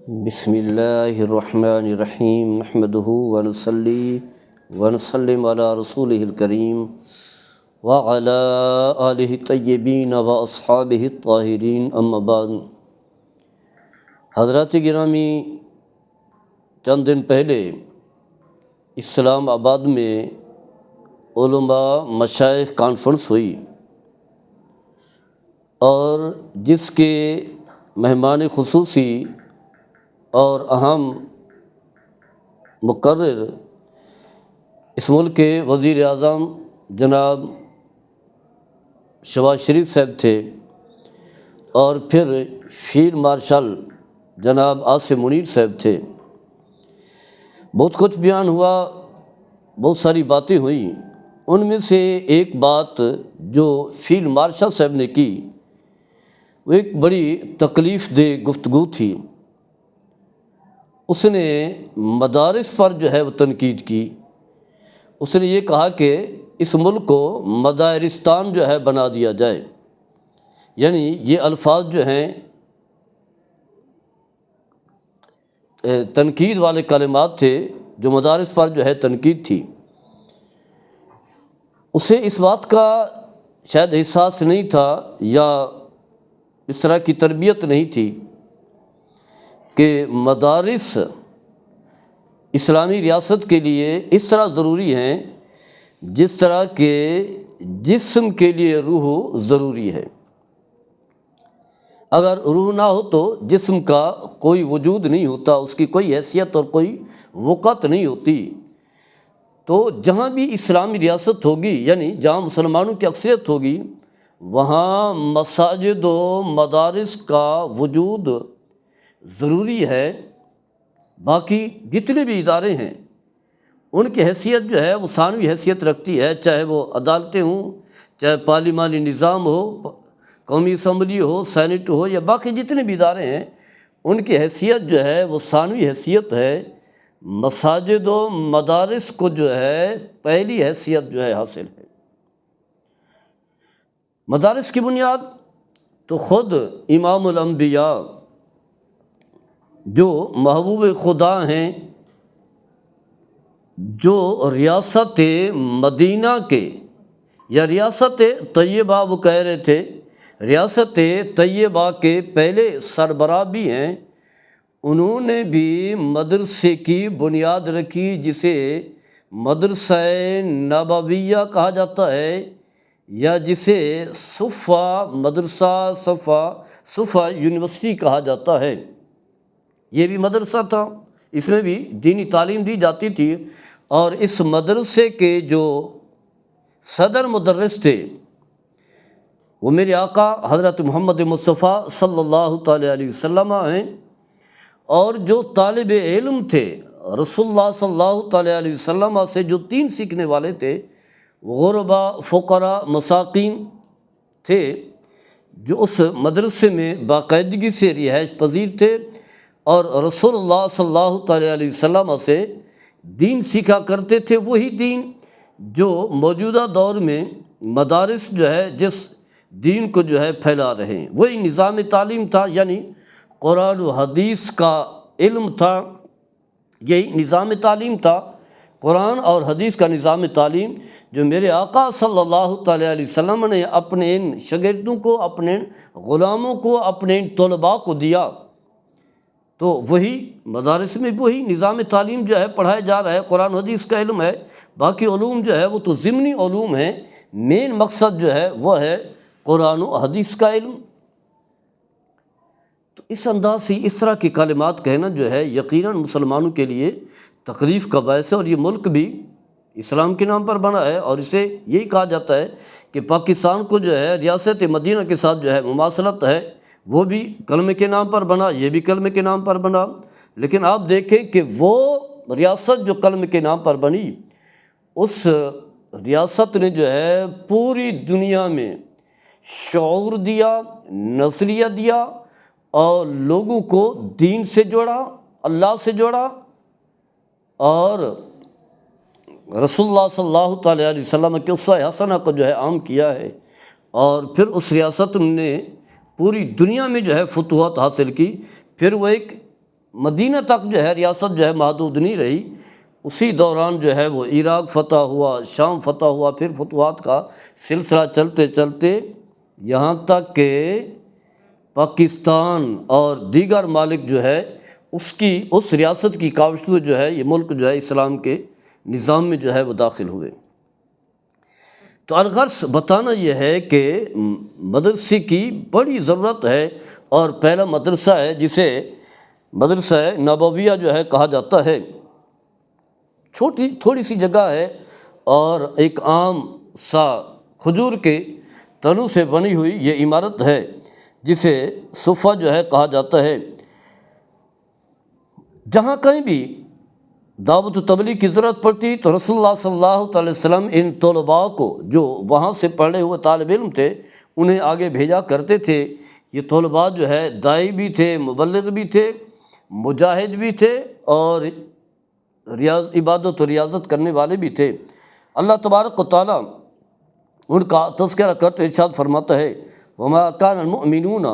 بسم اللہ الرحمن الرحیم نحمده ونصلی ونسلم علی رسولہ الکریم وعلی آلہ الطیبین واصحابہ الطاہرین اما بعد۔ حضرات گرامی، چند دن پہلے اسلام آباد میں علماء مشائخ کانفرنس ہوئی اور جس کے مہمان خصوصی اور اہم مقرر اس ملک کے وزیر اعظم جناب شہباز شریف صاحب تھے، اور پھر فیلڈ مارشل جناب عاصم منیر صاحب تھے۔ بہت کچھ بیان ہوا، بہت ساری باتیں ہوئیں۔ ان میں سے ایک بات جو فیلڈ مارشل صاحب نے کی وہ ایک بڑی تکلیف دہ گفتگو تھی۔ اس نے مدارس پر جو ہے وہ تنقید کی۔ اس نے یہ کہا کہ اس ملک کو مدارستان جو ہے بنا دیا جائے، یعنی یہ الفاظ جو ہیں تنقید والے کلمات تھے جو مدارس پر جو ہے تنقید تھی۔ اسے اس بات کا شاید احساس نہیں تھا یا اس طرح کی تربیت نہیں تھی کہ مدارس اسلامی ریاست کے لیے اس طرح ضروری ہیں جس طرح کہ جسم کے لیے روح ضروری ہے۔ اگر روح نہ ہو تو جسم کا کوئی وجود نہیں ہوتا، اس کی کوئی حیثیت اور کوئی وقت نہیں ہوتی۔ تو جہاں بھی اسلامی ریاست ہوگی، یعنی جہاں مسلمانوں کی اکثریت ہوگی، وہاں مساجد و مدارس کا وجود ضروری ہے۔ باقی جتنے بھی ادارے ہیں ان کی حیثیت جو ہے وہ ثانوی حیثیت رکھتی ہے، چاہے وہ عدالتیں ہوں، چاہے پارلیمانی نظام ہو، قومی اسمبلی ہو، سینٹ ہو، یا باقی جتنے بھی ادارے ہیں ان کی حیثیت جو ہے وہ ثانوی حیثیت ہے۔ مساجد و مدارس کو جو ہے پہلی حیثیت جو ہے حاصل ہے۔ مدارس کی بنیاد تو خود امام الانبیاء جو محبوب خدا ہیں، جو ریاست مدینہ کے یا ریاست طیبہ وہ کہہ رہے تھے، ریاست طیبہ کے پہلے سربراہ بھی ہیں، انہوں نے بھی مدرسے کی بنیاد رکھی، جسے مدرسہ نبویہ کہا جاتا ہے، یا جسے صفہ مدرسہ صفہ یونیورسٹی کہا جاتا ہے۔ یہ بھی مدرسہ تھا، اس میں بھی دینی تعلیم دی جاتی تھی، اور اس مدرسے کے جو صدر مدرس تھے وہ میرے آقا حضرت محمد مصطفیٰ صلی اللہ تعالیٰ علیہ وسلم ہیں، اور جو طالب علم تھے رسول اللہ صلی اللہ تعالیٰ علیہ وسلم سے جو دین سیکھنے والے تھے، غربا، فقراء، مساکین تھے، جو اس مدرسے میں باقاعدگی سے رہائش پذیر تھے اور رسول اللہ صلی اللہ تعالیٰ علیہ وسلم سے دین سیکھا کرتے تھے۔ وہی دین جو موجودہ دور میں مدارس جو ہے جس دین کو جو ہے پھیلا رہے ہیں، وہی نظام تعلیم تھا، یعنی قرآن و حدیث کا علم تھا، یہی نظام تعلیم تھا، قرآن اور حدیث کا نظام تعلیم جو میرے آقا صلی اللہ تعالیٰ علیہ وسلم نے اپنے ان شاگردوں کو، اپنے غلاموں کو، اپنے ان طلباء کو دیا۔ تو وہی مدارس میں وہی نظام تعلیم جو ہے پڑھایا جا رہا ہے، قرآن حدیث کا علم ہے، باقی علوم جو ہے وہ تو ضمنی علوم ہیں، مین مقصد جو ہے وہ ہے قرآن و حدیث کا علم۔ تو اس انداز سے اس طرح کے کلمات کہنا جو ہے یقیناً مسلمانوں کے لیے تکلیف کا باعث ہے، اور یہ ملک بھی اسلام کے نام پر بنا ہے، اور اسے یہی کہا جاتا ہے کہ پاکستان کو جو ہے ریاست مدینہ کے ساتھ جو ہے مماثلت ہے، وہ بھی کلمے کے نام پر بنا، یہ بھی کلمے کے نام پر بنا۔ لیکن آپ دیکھیں کہ وہ ریاست جو کلمے کے نام پر بنی، اس ریاست نے جو ہے پوری دنیا میں شعور دیا، نظریہ دیا، اور لوگوں کو دین سے جوڑا، اللہ سے جوڑا، اور رسول اللہ صلی اللہ تعالیٰ علیہ وسلم کے اسوہ حسنہ کو جو ہے عام کیا ہے، اور پھر اس ریاست نے پوری دنیا میں جو ہے فتوحات حاصل کی۔ پھر وہ ایک مدینہ تک جو ہے ریاست جو ہے محدود نہیں رہی، اسی دوران جو ہے وہ عراق فتح ہوا، شام فتح ہوا، پھر فتوحات کا سلسلہ چلتے چلتے یہاں تک کہ پاکستان اور دیگر ممالک جو ہے اس ریاست کی کاوش میں جو ہے یہ ملک جو ہے اسلام کے نظام میں جو ہے وہ داخل ہوئے۔ تو الغرض بتانا یہ ہے کہ مدرسے کی بڑی ضرورت ہے، اور پہلا مدرسہ ہے جسے مدرسہ نبویہ جو ہے کہا جاتا ہے۔ تھوڑی سی جگہ ہے اور ایک عام سا کھجور کے تنوں سے بنی ہوئی یہ عمارت ہے جسے صفہ جو ہے کہا جاتا ہے۔ جہاں کہیں بھی دعوت و تبلیغ کی ضرورت پڑتی تو رسول اللہ صلی اللہ علیہ وسلم ان طلباء کو جو وہاں سے پڑھے ہوئے طالب علم تھے انہیں آگے بھیجا کرتے تھے۔ یہ طلباء جو ہے داعی بھی تھے، مبلغ بھی تھے، مجاہد بھی تھے، اور عبادت و ریاضت کرنے والے بھی تھے۔ اللہ تبارک و تعالیٰ ان کا تذکرہ کرتے ارشاد فرماتا ہے وَمَا كَانَ الْمُؤْمِنُونَ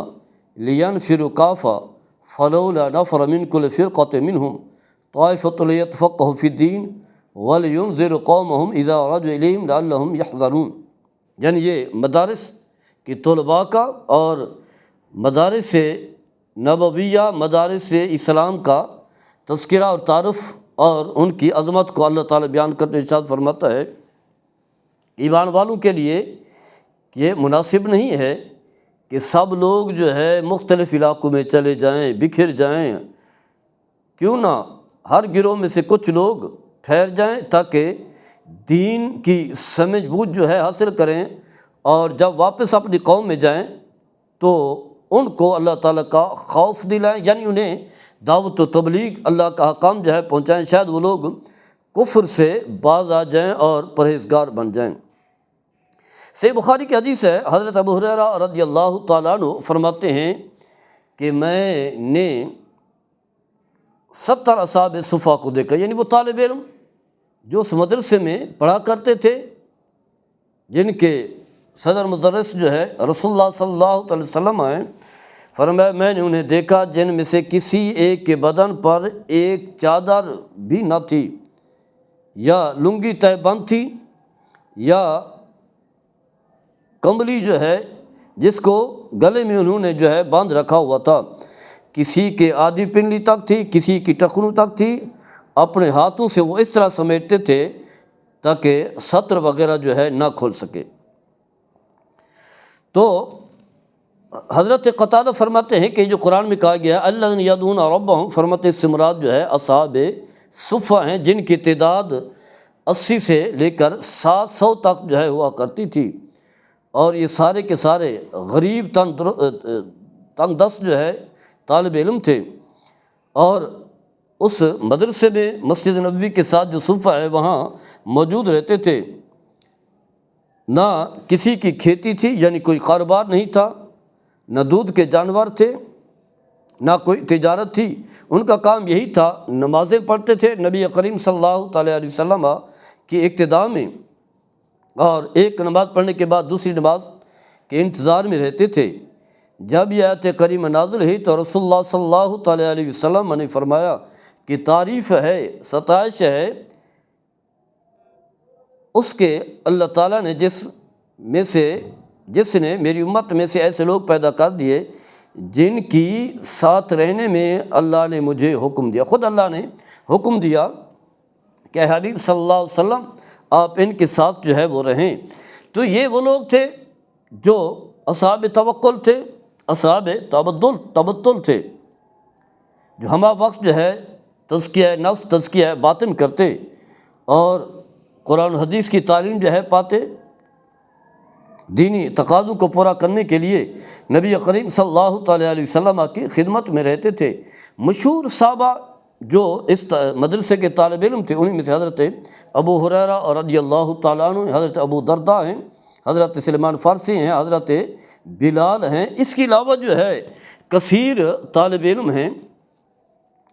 لِيَنْفِرُوا كَافَّةً فَلَوْلَا نَفَرَ مِنْ كُلِّ فِرْقَةٍ مِّنْهُمْ طَائِفَةٌ لِيَتَفَقَّهُوا فِي الدِّينِ وَلِيُنذِرُوا قَوْمَهُمْ إِذَا رَجَعُوا إِلَيْهِمْ لَعَلَّهُمْ يَحْذَرُونَ۔ یعنی یہ مدارس کی طلباء کا اور مدارس نبویہ، مدارس اسلام کا تذکرہ اور تعارف اور ان کی عظمت کو اللہ تعالیٰ بیان کرتے ارشاد فرماتا ہے ایمان والوں کے لیے یہ مناسب نہیں ہے کہ سب لوگ جو ہے مختلف علاقوں میں چلے جائیں، بکھر جائیں، کیوں نہ ہر گروہ میں سے کچھ لوگ ٹھہر جائیں تاکہ دین کی سمجھ بوجھ جو ہے حاصل کریں، اور جب واپس اپنی قوم میں جائیں تو ان کو اللہ تعالیٰ کا خوف دلائیں، یعنی انہیں دعوت و تبلیغ اللہ کا حکام جو ہے پہنچائیں، شاید وہ لوگ کفر سے باز آ جائیں اور پرہیزگار بن جائیں۔ صحیح بخاری کی حدیث ہے، حضرت ابو ہریرہ رضی اللہ تعالیٰ عنہ فرماتے ہیں کہ میں نے 70 اصحاب صفا کو دیکھا، یعنی وہ طالب علم جو اس مدرسے میں پڑھا کرتے تھے، جن کے صدر مدرس جو ہے رسول اللہ صلی اللہ علیہ وسلم ہیں۔ فرمایا میں نے انہیں دیکھا جن میں سے کسی ایک کے بدن پر ایک چادر بھی نہ تھی، یا لنگی تہ بند تھی، یا کمبلی جو ہے جس کو گلے میں انہوں نے جو ہے باندھ رکھا ہوا تھا، کسی کے آدھی پنڈلی تک تھی، کسی کی ٹخنوں تک تھی۔ اپنے ہاتھوں سے وہ اس طرح سمیٹتے تھے تاکہ سطر وغیرہ جو ہے نہ کھول سکے۔ تو حضرت قتادہ فرماتے ہیں کہ جو قرآن میں کہا گیا الذین یدعون ربہم، فرماتے اس سے مراد جو ہے اصحاب صفہ ہیں، جن کی تعداد 80 سے لے کر 700 تک جو ہے ہوا کرتی تھی، اور یہ سارے کے سارے غریب تنگ دست جو ہے طالب علم تھے، اور اس مدرسے میں مسجد نبوی کے ساتھ جو صفہ ہے وہاں موجود رہتے تھے۔ نہ کسی کی کھیتی تھی، یعنی کوئی کاروبار نہیں تھا، نہ دودھ کے جانور تھے، نہ کوئی تجارت تھی، ان کا کام یہی تھا، نمازیں پڑھتے تھے نبی کریم صلی اللہ تعالیٰ علیہ وسلم کی اقتداء میں، اور ایک نماز پڑھنے کے بعد دوسری نماز کے انتظار میں رہتے تھے۔ جب یہ آیت کریمہ نازل ہوئی تو رسول اللہ صلی اللہ تعالیٰ علیہ وسلم نے فرمایا کہ تعریف ہے، ستائش ہے اس کے اللہ تعالیٰ نے جس نے میری امت میں سے ایسے لوگ پیدا کر دیے جن کی ساتھ رہنے میں اللہ نے مجھے حکم دیا، خود اللہ نے حکم دیا کہ حبیب صلی اللہ علیہ وسلم آپ ان کے ساتھ جو ہے وہ رہیں۔ تو یہ وہ لوگ تھے جو اصحاب توکل تھے، اصحاب تبتل تھے، جو ہمہ وقت جو ہے تزکیہ نفس، تزکیہ باطن کرتے اور قرآن و حدیث کی تعلیم جو ہے پاتے، دینی تقاضوں کو پورا کرنے کے لیے نبی کریم صلی اللہ تعالیٰ علیہ وسلم کی خدمت میں رہتے تھے۔ مشہور صحابہ جو اس مدرسے کے طالب علم تھے انہیں میں سے حضرت ابو ہریرہ رضی اللہ تعالیٰ عنہ، حضرت ابو درداء ہیں، حضرت سلمان فارسی ہیں، حضرت بلال ہیں۔ اس کے علاوہ جو ہے کثیر طالب علم ہیں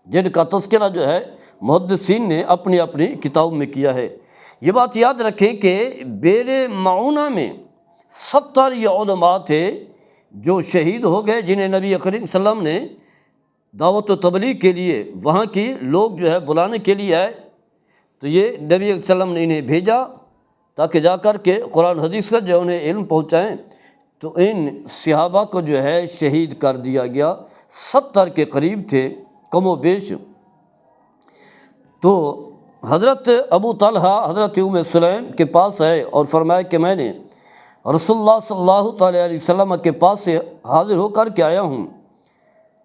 جن کا تذکرہ جو ہے محدثین نے اپنی اپنی کتاب میں کیا ہے۔ یہ بات یاد رکھیں کہ بیر معونہ میں 70 یہ علماء تھے جو شہید ہو گئے، جنہیں نبی کریم صلی اللہ علیہ وسلم نے دعوت و تبلیغ کے لیے وہاں کی لوگ جو ہے بلانے کے لیے آئے، تو یہ نبی علیہ السلام نے انہیں بھیجا تاکہ جا کر کے قرآن حدیث کا جو انہیں علم پہنچائیں۔ تو ان صحابہ کو جو ہے شہید کر دیا گیا، 70 کے قریب تھے کم و بیش۔ تو حضرت ابو طلحہ حضرت ام سلیم کے پاس آئے اور فرمایا کہ میں نے رسول اللہ صلی اللہ تعالیٰ علیہ وسلم کے پاس سے حاضر ہو کر کے آیا ہوں،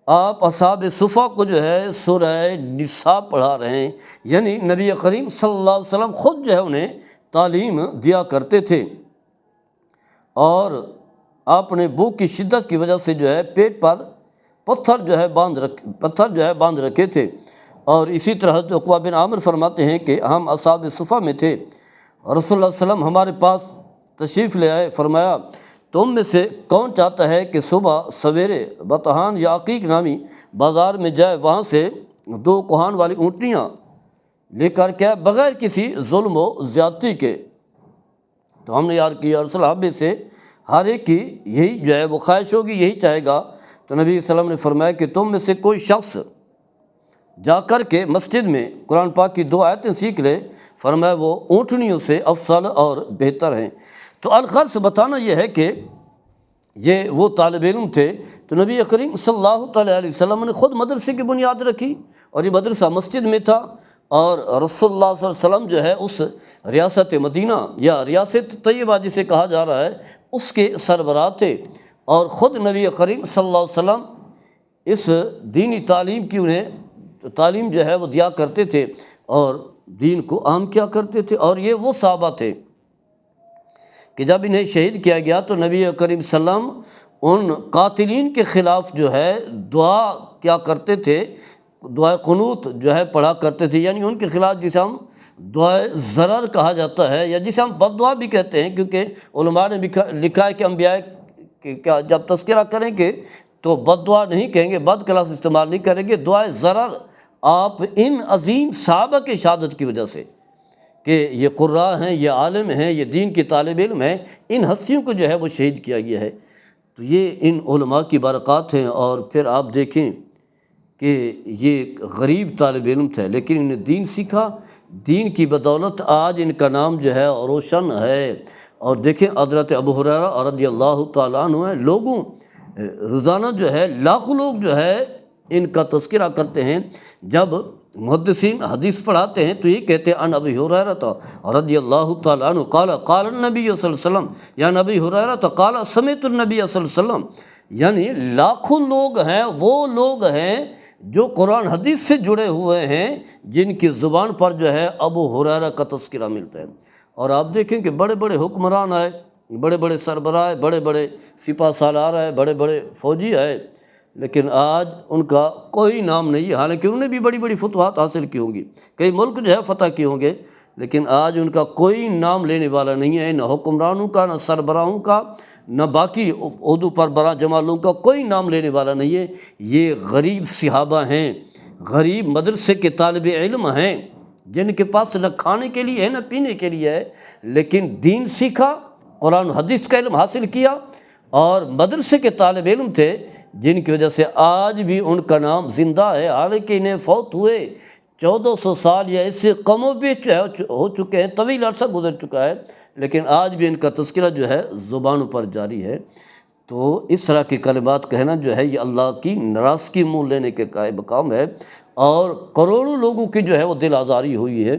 آپ اصحاب صفہ کو جو ہے سورہ نساء پڑھا رہے ہیں، یعنی نبی کریم صلی اللہ علیہ وسلم خود جو ہے انہیں تعلیم دیا کرتے تھے، اور آپ نے بھوک کی شدت کی وجہ سے جو ہے پیٹ پر پتھر جو ہے باندھ رکھے تھے۔ اور اسی طرح حضرت عقبہ بن عامر فرماتے ہیں کہ ہم اصحاب صفہ میں تھے، رسول اللہ صلی اللہ علیہ وسلم ہمارے پاس تشریف لے آئے، فرمایا تم میں سے کون چاہتا ہے کہ صبح سویرے بطحان یا عقیق نامی بازار میں جائے، وہاں سے 2 کوہان والی اونٹنیاں لے کر کے بغیر کسی ظلم و زیادتی کے؟ تو ہم نے یار کیا رسول اللہ میں سے ہر ایک کی یہی جو ہے وہ خواہش ہوگی، یہی چاہے گا۔ تو نبی صلی اللہ علیہ وسلم نے فرمایا کہ تم میں سے کوئی شخص جا کر کے مسجد میں قرآن پاک کی 2 آیتیں سیکھ لے، فرمایا وہ اونٹنیوں سے افضل اور بہتر ہیں۔ تو الغرض بتانا یہ ہے کہ یہ وہ طالب علم تھے، تو نبی کریم صلی اللہ تعالیٰ علیہ وسلم نے خود مدرسے کی بنیاد رکھی، اور یہ مدرسہ مسجد میں تھا، اور رسول اللہ صلی اللہ علیہ وسلم جو ہے اس ریاست مدینہ یا ریاست طیبہ جسے کہا جا رہا ہے اس کے سربراہ تھے، اور خود نبی کریم صلی اللہ علیہ وسلم اس دینی تعلیم کی انہیں تعلیم جو ہے وہ دیا کرتے تھے اور دین کو عام کیا کرتے تھے۔ اور یہ وہ صحابہ تھے کہ جب انہیں شہید کیا گیا تو نبی کریم صلی اللہ علیہ وسلم ان قاتلین کے خلاف جو ہے دعا کیا کرتے تھے، دعائے قنوت جو ہے پڑھا کرتے تھے، یعنی ان کے خلاف جسے ہم دعائے ضرر کہا جاتا ہے، یا جسے ہم بد دعا بھی کہتے ہیں، کیونکہ علماء نے لکھا ہے کہ انبیاء کیا جب تذکرہ کریں گے تو بد دعا نہیں کہیں گے، بد کا لفظ استعمال نہیں کریں گے، دعائے ضرر آپ ان عظیم صحابہ کی شہادت کی وجہ سے کہ یہ قراء ہیں، یہ عالم ہیں، یہ دین کے طالب علم ہیں، ان ہستیوں کو جو ہے وہ شہید کیا گیا ہے۔ تو یہ ان علماء کی برکات ہیں۔ اور پھر آپ دیکھیں کہ یہ غریب طالب علم تھے لیکن انہیں دین سیکھا، دین کی بدولت آج ان کا نام جو ہے روشن ہے۔ اور دیکھیں حضرت ابو ہریرہ رضی اللہ تعالیٰ عنہ ہیں، لوگوں روزانہ جو ہے لاکھوں لوگ جو ہے ان کا تذکرہ کرتے ہیں، جب محدثین حدیث پڑھاتے ہیں تو یہ کہتے ہیں ان ابی ہریرہ رضی اللہ تعالیٰ عنہ قال قال النبی صلی اللہ علیہ وسلم، یا نبی ہریرہ قال سمعت النبی صلی اللہ علیہ وسلم، یعنی لاکھوں لوگ ہیں، وہ لوگ ہیں جو قرآن حدیث سے جڑے ہوئے ہیں، جن کی زبان پر جو ہے ابو ہریرہ کا تذکرہ ملتا ہے۔ اور آپ دیکھیں کہ بڑے بڑے حکمران آئے، بڑے بڑے سربراہ، بڑے بڑے سپہ سالار آئے، بڑے بڑے فوجی آئے، لیکن آج ان کا کوئی نام نہیں ہے، حالانکہ انہوں نے بھی بڑی بڑی فتوحات حاصل کی ہوں گی، کئی ملک جو ہے فتح کیے ہوں گے، لیکن آج ان کا کوئی نام لینے والا نہیں ہے، نہ حکمرانوں کا، نہ سربراہوں کا، نہ باقی عہدوں پر برا جمالوں کا کوئی نام لینے والا نہیں ہے۔ یہ غریب صحابہ ہیں، غریب مدرسے کے طالب علم ہیں، جن کے پاس نہ کھانے کے لیے ہے نہ پینے کے لیے ہے، لیکن دین سیکھا، قرآن حدیث کا علم حاصل کیا، اور مدرسے کے طالب علم تھے، جن کی وجہ سے آج بھی ان کا نام زندہ ہے، حالانکہ انہیں فوت ہوئے 1400 سال یا اس سے کم و بیش ہو چکے ہیں، طویل عرصہ گزر چکا ہے، لیکن آج بھی ان کا تذکرہ جو ہے زبانوں پر جاری ہے۔ تو اس طرح کی کلمات کہنا جو ہے یہ اللہ کی ناراضگی منہ لینے کے مقام ہے، اور کروڑوں لوگوں کی جو ہے وہ دل آزاری ہوئی ہے۔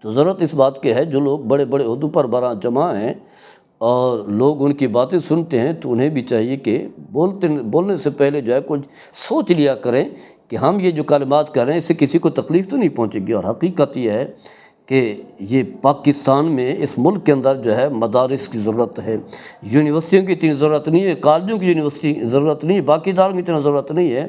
تو ضرورت اس بات کی ہے جو لوگ بڑے بڑے عہدوں پر برآں جمع ہیں اور لوگ ان کی باتیں سنتے ہیں، تو انہیں بھی چاہیے کہ بولنے سے پہلے جو ہے کچھ سوچ لیا کریں کہ ہم یہ جو کلمات کر رہے ہیں اس سے کسی کو تکلیف تو نہیں پہنچے گی۔ اور حقیقت یہ ہے کہ یہ پاکستان میں اس ملک کے اندر جو ہے مدارس کی ضرورت ہے، یونیورسٹیوں کی اتنی ضرورت نہیں ہے، کالجوں کی یونیورسٹی ضرورت نہیں ہے، باقی اداروں کی اتنا ضرورت نہیں ہے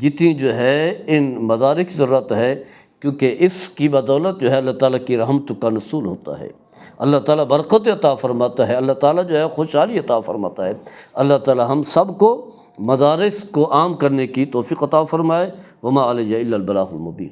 جتنی جو ہے ان مدارس کی ضرورت ہے، کیونکہ اس کی بدولت جو ہے اللہ تعالیٰ کی رحمت کا نزول ہوتا ہے، اللہ تعالیٰ برکت عطا فرماتا ہے، اللہ تعالیٰ جو ہے خوشحالی عطا فرماتا ہے۔ اللہ تعالیٰ ہم سب کو مدارس کو عام کرنے کی توفیق عطا فرمائے۔ وما علیہ الا البلاغ المبین۔